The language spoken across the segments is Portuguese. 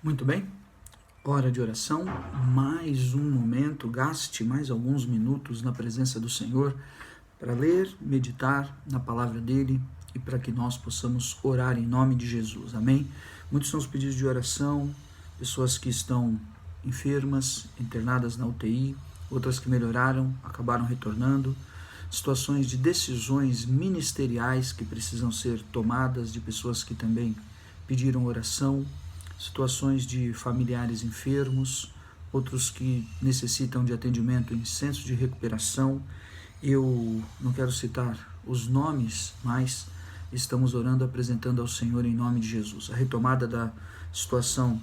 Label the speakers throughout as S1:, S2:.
S1: Muito bem, hora de oração, mais um momento, gaste mais alguns minutos na presença do Senhor para ler, meditar na palavra dele e para que nós possamos orar em nome de Jesus, amém? Muitos são os pedidos de oração, pessoas que estão enfermas, internadas na UTI, outras que melhoraram, acabaram retornando, situações de decisões ministeriais que precisam ser tomadas, de pessoas que também pediram oração, situações de familiares enfermos, outros que necessitam de atendimento em centros de recuperação. Eu não quero citar os nomes, mas estamos orando, apresentando ao Senhor em nome de Jesus. A retomada da situação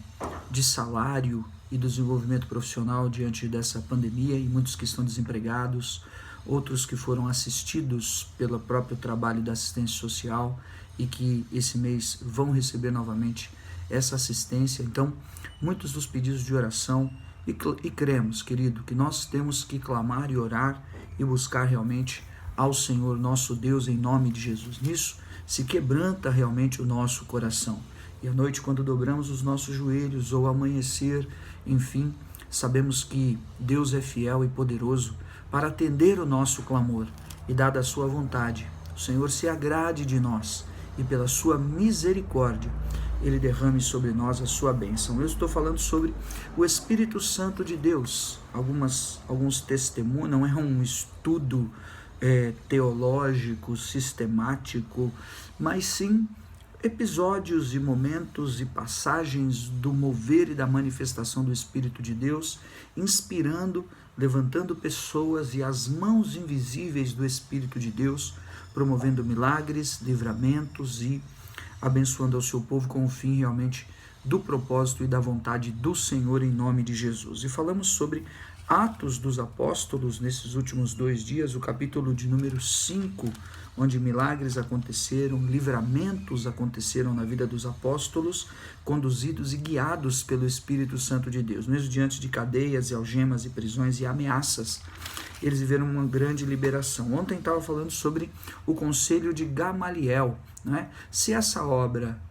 S1: de salário e desenvolvimento profissional diante dessa pandemia e muitos que estão desempregados, outros que foram assistidos pelo próprio trabalho da assistência social e que esse mês vão receber novamente essa assistência. Então, muitos dos pedidos de oração e cremos, querido, que nós temos que clamar e orar e buscar realmente ao Senhor nosso Deus em nome de Jesus. Nisso se quebranta realmente o nosso coração. E à noite, quando dobramos os nossos joelhos ou ao amanhecer, enfim, sabemos que Deus é fiel e poderoso para atender o nosso clamor e, dada a sua vontade, o Senhor se agrade de nós e pela sua misericórdia Ele derrame sobre nós a sua bênção. Eu estou falando sobre o Espírito Santo de Deus. Alguns testemunhos, não é um estudo teológico, sistemático, mas sim episódios e momentos e passagens do mover e da manifestação do Espírito de Deus, inspirando, levantando pessoas e as mãos invisíveis do Espírito de Deus, promovendo milagres, livramentos e abençoando ao seu povo com o fim realmente do propósito e da vontade do Senhor em nome de Jesus. E falamos sobre Atos dos Apóstolos nesses últimos 2 dias, o capítulo de número 5, onde milagres aconteceram, livramentos aconteceram na vida dos apóstolos, conduzidos e guiados pelo Espírito Santo de Deus. Mesmo diante de cadeias e algemas e prisões e ameaças, eles viveram uma grande liberação. Ontem estava falando sobre o conselho de Gamaliel, né? Se essa obra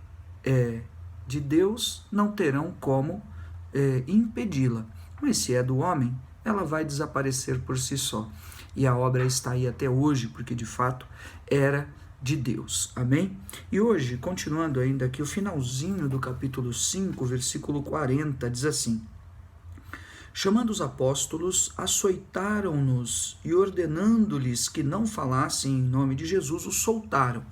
S1: é de Deus, não terão como impedi-la, mas se é do homem, ela vai desaparecer por si só. E a obra está aí até hoje, porque de fato era de Deus. Amém? E hoje, continuando ainda aqui, o finalzinho do capítulo 5, versículo 40, diz assim: chamando os apóstolos, açoitaram-nos e, ordenando-lhes que não falassem em nome de Jesus, os soltaram.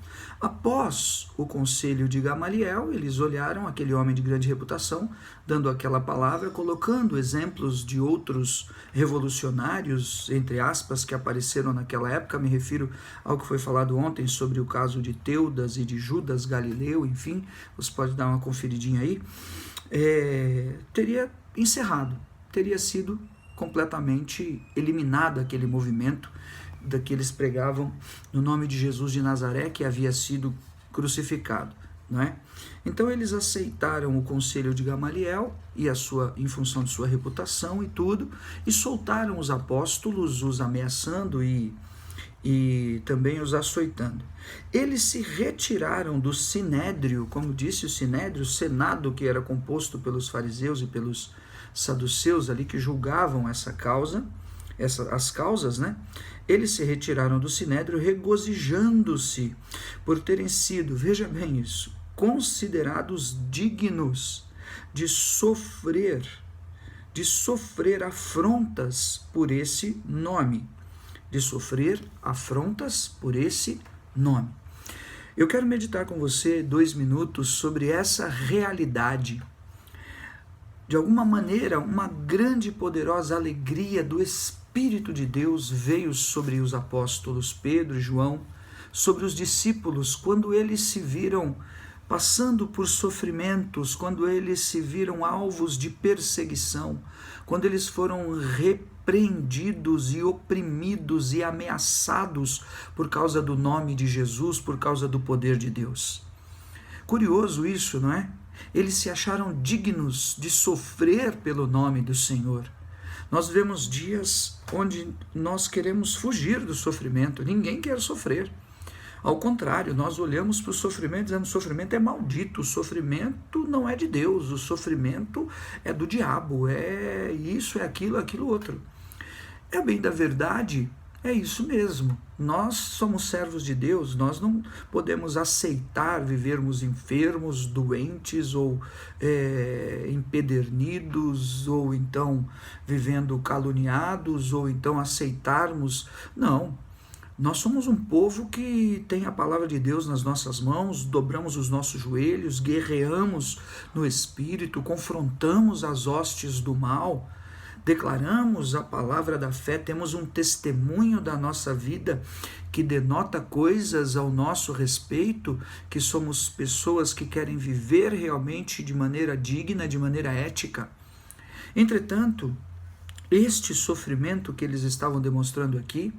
S1: Após o conselho de Gamaliel, eles olharam aquele homem de grande reputação, dando aquela palavra, colocando exemplos de outros revolucionários, entre aspas, que apareceram naquela época. Me refiro ao que foi falado ontem sobre o caso de Teudas e de Judas Galileu, enfim, você pode dar uma conferidinha aí. Teria encerrado. Teria sido completamente eliminado aquele movimento que eles pregavam no nome de Jesus de Nazaré, que havia sido crucificado, não é? Então eles aceitaram o conselho de Gamaliel e em função de sua reputação e tudo, e soltaram os apóstolos, os ameaçando e também os açoitando. Eles se retiraram do sinédrio, como disse o sinédrio, o senado que era composto pelos fariseus e pelos saduceus ali que julgavam essa causa, as causas, né? Eles se retiraram do sinédrio regozijando-se por terem sido, veja bem isso, considerados dignos de sofrer afrontas por esse nome, Eu quero meditar com você 2 minutos sobre essa realidade. De alguma maneira, uma grande e poderosa alegria do Espírito de Deus veio sobre os apóstolos Pedro e João, sobre os discípulos, quando eles se viram passando por sofrimentos, quando eles se viram alvos de perseguição, quando eles foram repreendidos e oprimidos e ameaçados por causa do nome de Jesus, por causa do poder de Deus. Curioso isso, não é? Eles se acharam dignos de sofrer pelo nome do Senhor. Nós vivemos dias onde nós queremos fugir do sofrimento, ninguém quer sofrer. Ao contrário, nós olhamos para o sofrimento dizendo que o sofrimento é maldito, o sofrimento não é de Deus, o sofrimento é do diabo, é isso, é aquilo, aquilo outro. É bem da verdade, é isso mesmo. Nós somos servos de Deus, nós não podemos aceitar vivermos enfermos, doentes ou empedernidos, ou então vivendo caluniados, ou então aceitarmos. Não. Nós somos um povo que tem a palavra de Deus nas nossas mãos, dobramos os nossos joelhos, guerreamos no Espírito, confrontamos as hostes do mal, declaramos a palavra da fé, temos um testemunho da nossa vida que denota coisas ao nosso respeito, que somos pessoas que querem viver realmente de maneira digna, de maneira ética. Entretanto, este sofrimento que eles estavam demonstrando aqui,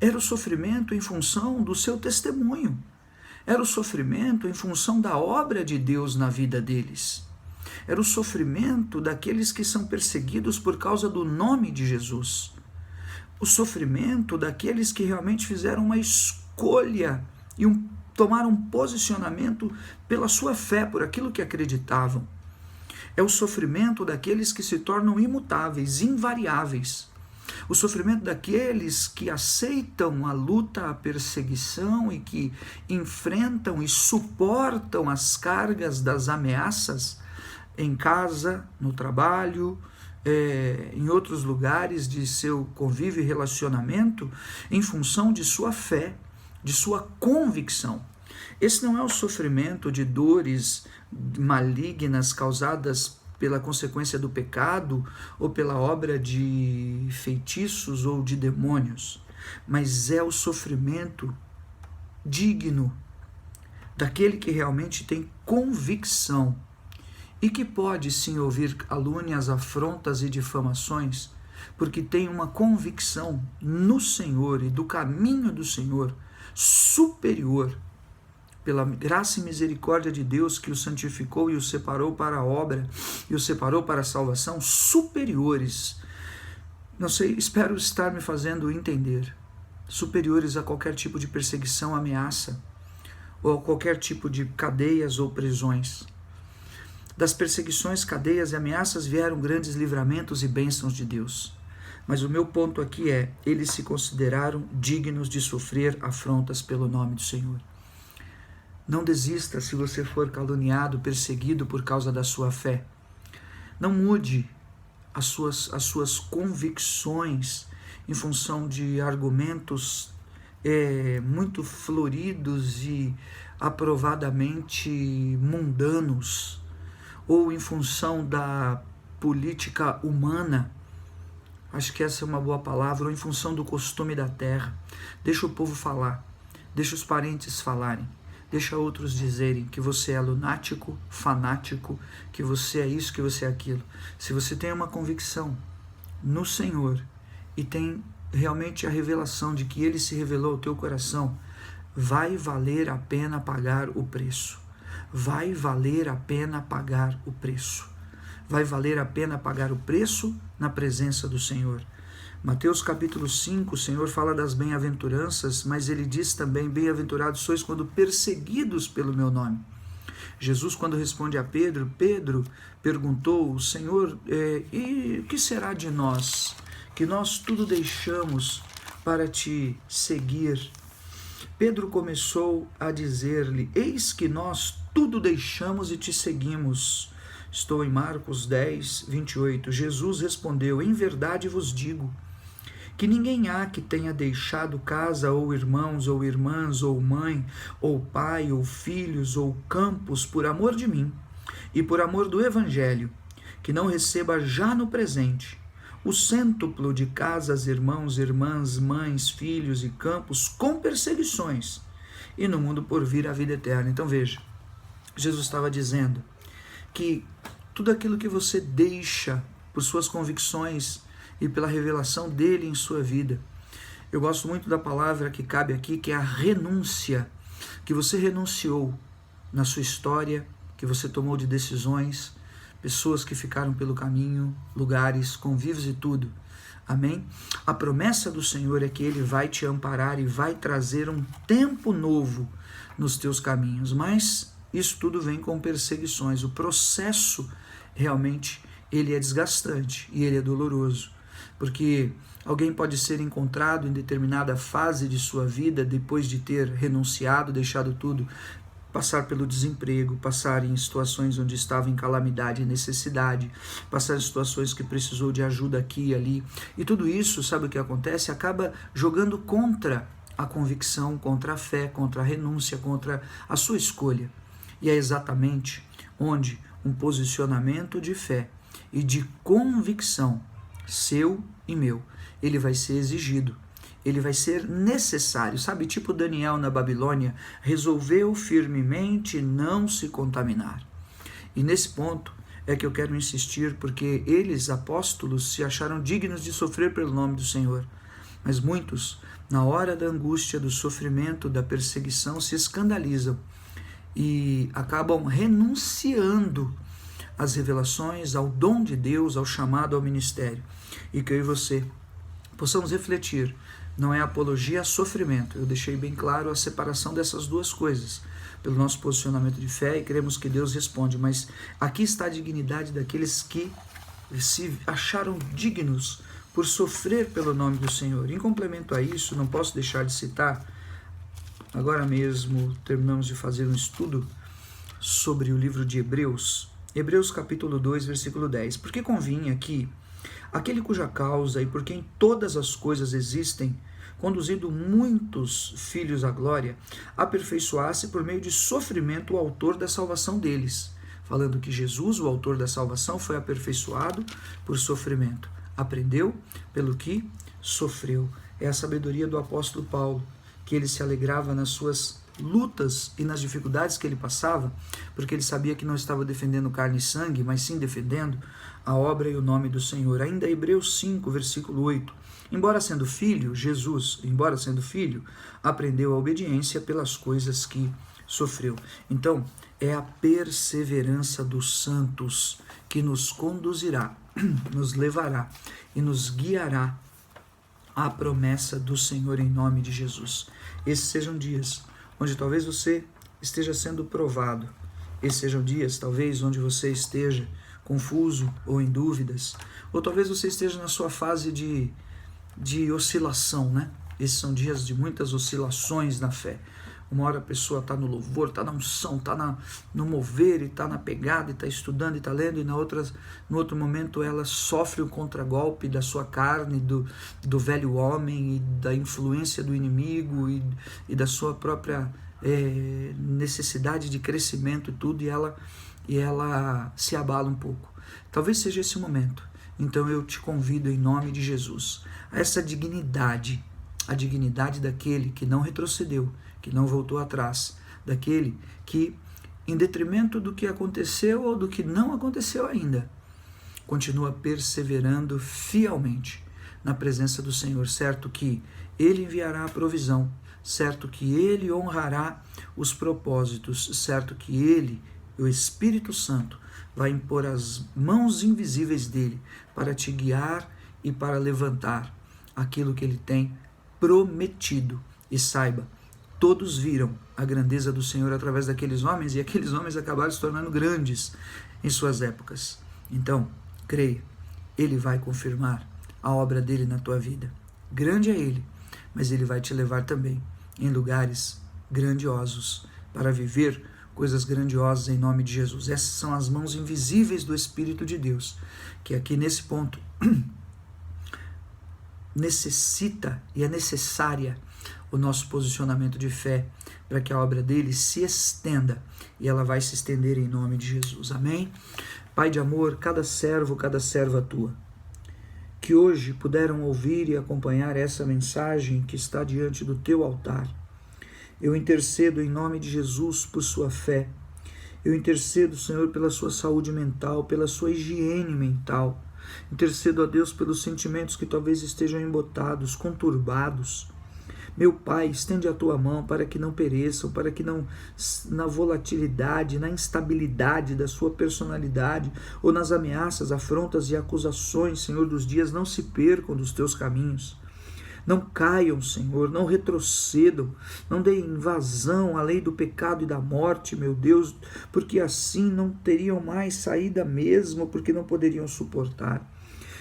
S1: era o sofrimento em função do seu testemunho. Era o sofrimento em função da obra de Deus na vida deles. Era o sofrimento daqueles que são perseguidos por causa do nome de Jesus. O sofrimento daqueles que realmente fizeram uma escolha e tomaram um posicionamento pela sua fé, por aquilo que acreditavam. É o sofrimento daqueles que se tornam imutáveis, invariáveis. O sofrimento daqueles que aceitam a luta, a perseguição e que enfrentam e suportam as cargas das ameaças em casa, no trabalho, em outros lugares de seu convívio e relacionamento, em função de sua fé, de sua convicção. Esse não é o sofrimento de dores malignas causadas pela consequência do pecado ou pela obra de feitiços ou de demônios, mas é o sofrimento digno daquele que realmente tem convicção e que pode sim ouvir calúnias, afrontas e difamações, porque tem uma convicção no Senhor e do caminho do Senhor superior, pela graça e misericórdia de Deus que o santificou e o separou para a obra e o separou para a salvação, superiores. Não sei, espero estar me fazendo entender. Superiores a qualquer tipo de perseguição, ameaça, ou a qualquer tipo de cadeias ou prisões. Das perseguições, cadeias e ameaças vieram grandes livramentos e bênçãos de Deus. Mas o meu ponto aqui é, eles se consideraram dignos de sofrer afrontas pelo nome do Senhor. Não desista se você for caluniado, perseguido por causa da sua fé. Não mude as suas convicções em função de argumentos muito floridos e aprovadamente mundanos, ou em função da política humana, acho que essa é uma boa palavra, ou em função do costume da terra. Deixa o povo falar, deixa os parentes falarem. Deixa outros dizerem que você é lunático, fanático, que você é isso, que você é aquilo. Se você tem uma convicção no Senhor e tem realmente a revelação de que Ele se revelou ao teu coração, vai valer a pena pagar o preço. Vai valer a pena pagar o preço. Vai valer a pena pagar o preço na presença do Senhor. Mateus capítulo 5, o Senhor fala das bem-aventuranças, mas ele diz também, bem-aventurados sois quando perseguidos pelo meu nome. Jesus, quando responde a Pedro, Pedro perguntou, Senhor, e o que será de nós? Que nós tudo deixamos para te seguir. Pedro começou a dizer-lhe, eis que nós tudo deixamos e te seguimos. Estou em Marcos 10, 28. Jesus respondeu, em verdade vos digo, que ninguém há que tenha deixado casa, ou irmãos, ou irmãs, ou mãe, ou pai, ou filhos, ou campos, por amor de mim, e por amor do Evangelho, que não receba já no presente o cêntuplo de casas, irmãos, irmãs, mães, filhos e campos, com perseguições, e no mundo por vir a vida eterna. Então veja, Jesus estava dizendo que tudo aquilo que você deixa por suas convicções e pela revelação dele em sua vida. Eu gosto muito da palavra que cabe aqui, que é a renúncia, que você renunciou na sua história, que você tomou de decisões, pessoas que ficaram pelo caminho, lugares, convívios e tudo. Amém? A promessa do Senhor é que Ele vai te amparar e vai trazer um tempo novo nos teus caminhos, mas isso tudo vem com perseguições. O processo realmente ele é desgastante e ele é doloroso, porque alguém pode ser encontrado em determinada fase de sua vida, depois de ter renunciado, deixado tudo, passar pelo desemprego, passar em situações onde estava em calamidade e necessidade, passar em situações que precisou de ajuda aqui e ali. E tudo isso, sabe o que acontece? Acaba jogando contra a convicção, contra a fé, contra a renúncia, contra a sua escolha. E é exatamente onde um posicionamento de fé e de convicção, seu e meu, ele vai ser exigido. Ele vai ser necessário, sabe, tipo Daniel na Babilônia, resolveu firmemente não se contaminar. E nesse ponto é que eu quero insistir, porque eles, apóstolos, se acharam dignos de sofrer pelo nome do Senhor. Mas muitos, na hora da angústia, do sofrimento, da perseguição, se escandalizam e acabam renunciando às revelações, ao dom de Deus, ao chamado ao ministério. E que eu e você possamos refletir. Não é apologia a sofrimento. Eu deixei bem claro a separação dessas duas coisas, pelo nosso posicionamento de fé, e queremos que Deus responda. Mas aqui está a dignidade daqueles que se acharam dignos por sofrer pelo nome do Senhor. Em complemento a isso, não posso deixar de citar, agora mesmo terminamos de fazer um estudo sobre o livro de Hebreus, Hebreus capítulo 2, versículo 10. Porque convinha que aquele cuja causa e por quem todas as coisas existem, conduzindo muitos filhos à glória, aperfeiçoasse por meio de sofrimento o autor da salvação deles. Falando que Jesus, o autor da salvação, foi aperfeiçoado por sofrimento. Aprendeu pelo que sofreu. É a sabedoria do apóstolo Paulo, que ele se alegrava nas suas lutas e nas dificuldades que ele passava, porque ele sabia que não estava defendendo carne e sangue, mas sim defendendo a obra e o nome do Senhor. Ainda Hebreus 5, versículo 8. Embora sendo filho, Jesus, embora sendo filho, aprendeu a obediência pelas coisas que sofreu. Então, é a perseverança dos santos que nos conduzirá, nos levará e nos guiará à promessa do Senhor em nome de Jesus. Esses sejam dias onde talvez você esteja sendo provado. Esses sejam dias, talvez, onde você esteja confuso ou em dúvidas, ou talvez você esteja na sua fase de oscilação, né? Esses são dias de muitas oscilações na fé. Uma hora a pessoa está no louvor, está na unção, está no mover, e está na pegada, e está estudando, e está lendo, e no outro momento ela sofre o contragolpe da sua carne, do velho homem, e da influência do inimigo, e da sua própria necessidade de crescimento e tudo, e ela se abala um pouco. Talvez seja esse o momento. Então eu te convido em nome de Jesus a essa dignidade, a dignidade daquele que não retrocedeu, que não voltou atrás, daquele que, em detrimento do que aconteceu ou do que não aconteceu ainda, continua perseverando fielmente na presença do Senhor, certo que Ele enviará a provisão, certo que Ele honrará os propósitos, certo que Ele, o Espírito Santo, vai impor as mãos invisíveis dele para te guiar e para levantar aquilo que Ele tem prometido. E saiba, todos viram a grandeza do Senhor através daqueles homens, e aqueles homens acabaram se tornando grandes em suas épocas. Então, creia, Ele vai confirmar a obra dele na tua vida. Grande é Ele, mas Ele vai te levar também em lugares grandiosos para viver coisas grandiosas em nome de Jesus. Essas são as mãos invisíveis do Espírito de Deus, que aqui nesse ponto necessita e é necessária o nosso posicionamento de fé para que a obra dele se estenda, e ela vai se estender em nome de Jesus. Amém? Pai de amor, cada servo, cada serva tua, que hoje puderam ouvir e acompanhar essa mensagem que está diante do teu altar, eu intercedo em nome de Jesus por sua fé. Eu intercedo, Senhor, pela sua saúde mental, pela sua higiene mental. Intercedo a Deus pelos sentimentos que talvez estejam embotados, conturbados, Meu Pai, estende a tua mão para que não pereçam, para que não, na volatilidade, na instabilidade da sua personalidade, ou nas ameaças, afrontas e acusações, Senhor, dos dias, não se percam dos teus caminhos. Não caiam, Senhor, não retrocedam, não deem vazão à lei do pecado e da morte, meu Deus, porque assim não teriam mais saída mesmo, porque não poderiam suportar.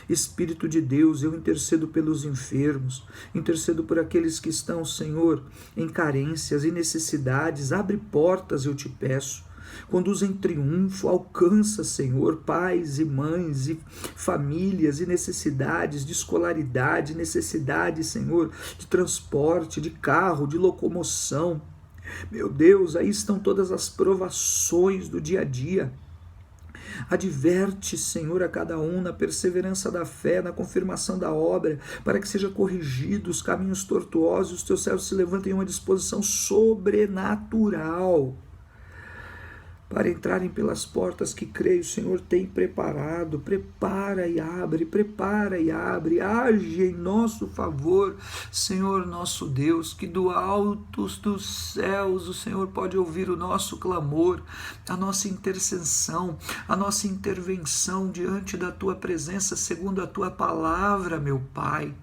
S1: Espírito de Deus, eu intercedo pelos enfermos, intercedo por aqueles que estão, Senhor, em carências e necessidades. Abre portas, eu te peço. Conduz em triunfo, alcança, Senhor, pais e mães e famílias e necessidades de escolaridade, necessidade, Senhor, de transporte, de carro, de locomoção. Meu Deus, aí estão todas as provações do dia a dia. Adverte, Senhor, a cada um na perseverança da fé, na confirmação da obra, para que seja corrigido os caminhos tortuosos, os teus servos se levantem em uma disposição sobrenatural para entrarem pelas portas que creio o Senhor tem preparado. Prepara e abre, age em nosso favor, Senhor nosso Deus, que do alto dos céus o Senhor pode ouvir o nosso clamor, a nossa intercessão, a nossa intervenção diante da tua presença, segundo a tua palavra, meu Pai.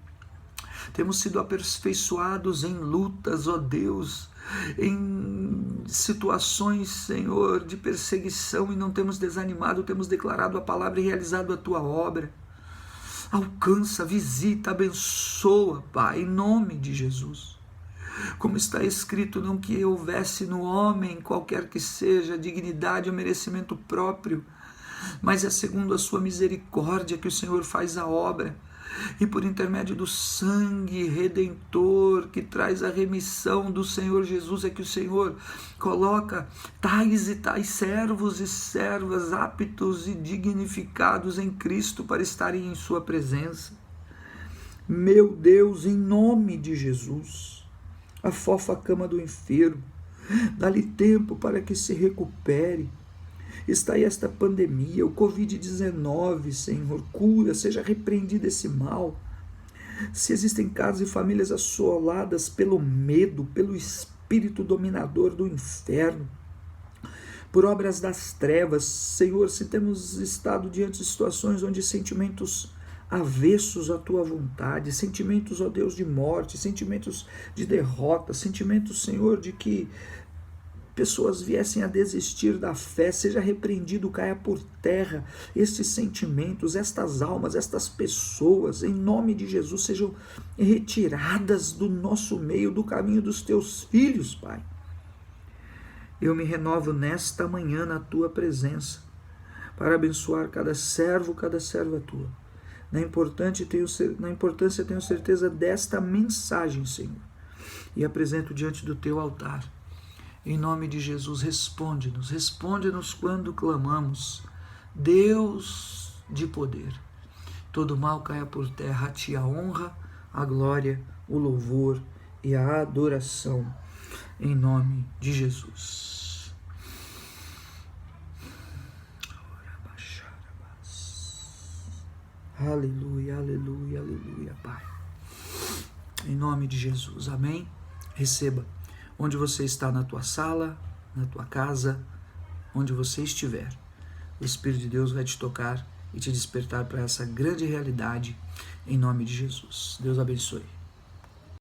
S1: Temos sido aperfeiçoados em lutas, ó Deus, em situações, Senhor, de perseguição, e não temos desanimado, temos declarado a palavra e realizado a tua obra. Alcança, visita, abençoa, Pai, em nome de Jesus. Como está escrito, não que houvesse no homem, qualquer que seja, dignidade ou merecimento próprio, mas é segundo a sua misericórdia que o Senhor faz a obra. E por intermédio do sangue redentor que traz a remissão do Senhor Jesus, é que o Senhor coloca tais e tais servos e servas aptos e dignificados em Cristo para estarem em sua presença. Meu Deus, em nome de Jesus, afofa a cama do enfermo, dá-lhe tempo para que se recupere. Está aí esta pandemia, o Covid-19, Senhor, cura, seja repreendido esse mal. Se existem casas e famílias assoladas pelo medo, pelo espírito dominador do inferno, por obras das trevas, Senhor, se temos estado diante de situações onde sentimentos avessos à tua vontade, sentimentos, ó Deus, de morte, sentimentos de derrota, sentimentos, Senhor, de que pessoas viessem a desistir da fé, seja repreendido, caia por terra estes sentimentos, estas almas, estas pessoas, em nome de Jesus, sejam retiradas do nosso meio, do caminho dos teus filhos, Pai. Eu me renovo nesta manhã na tua presença, para abençoar cada servo, cada serva tua. Na importância tenho certeza desta mensagem, Senhor, e apresento diante do teu altar. Em nome de Jesus, responde-nos quando clamamos. Deus de poder, todo mal caia por terra, a ti a honra, a glória, o louvor e a adoração, em nome de Jesus. Aleluia, aleluia, aleluia, Pai. Em nome de Jesus, amém? Receba. Onde você está, na tua sala, na tua casa, onde você estiver, o Espírito de Deus vai te tocar e te despertar para essa grande realidade, em nome de Jesus. Deus abençoe.